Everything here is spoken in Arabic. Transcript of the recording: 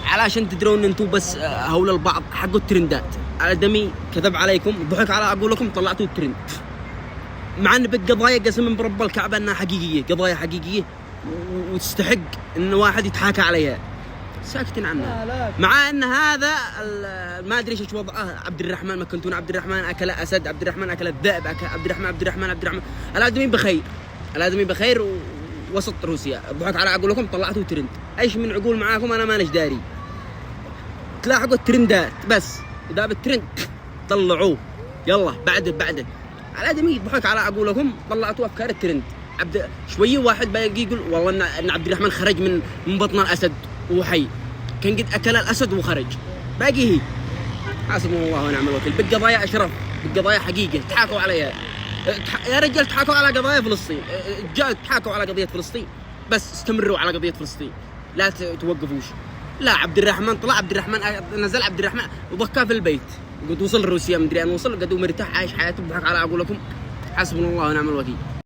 علشان تدرون انتم بس هول البعض حقوا الترندات. على دمي كذب عليكم، ضحك على اقولكم، طلعتوا الترند مع ان بقضايا قسما برب الكعبه انها حقيقيه، قضايا حقيقيه وتستحق ان واحد يتحاكى عليها، ساكتين عنها. مع ان هذا ما ادري ايش وضعه. عبد الرحمن ما كنتون، عبد الرحمن اكل اسد، عبد الرحمن اكل الذئب، عبد الرحمن الادمي بخير، الادمي بخير وسط روسيا. ضحك على عقولكم، طلعتوا ترند. ايش من عقول معاكم انا مانيش داري. تلاحقوا الترندات بس، اذا بالترند طلعوه يلا بعده. الادمي ضحك على عقولكم، طلعتوا افكار الترند. شويه واحد باقي يقول والله ان عبد الرحمن خرج من بطن الاسد وهو حي، كان قد اكل الاسد وخرج. باقي هي حسبنا الله ونعم الوكيل. بالقضايا اشرف، بالقضايا حقيقه تحاكوا عليها. يا رجال تحاكوا على قضايا فلسطين، جاء تحاكوا على قضيه فلسطين، بس استمروا على قضيه فلسطين، لا توقفوش. لا عبد الرحمن طلع، عبد الرحمن نزل، عبد الرحمن وضكاه في البيت، قد وصل روسيا مدري ان وصل، قد مرتاح عايش حياته. بضحك على عقولكم، حسبنا الله ونعم الوكيل.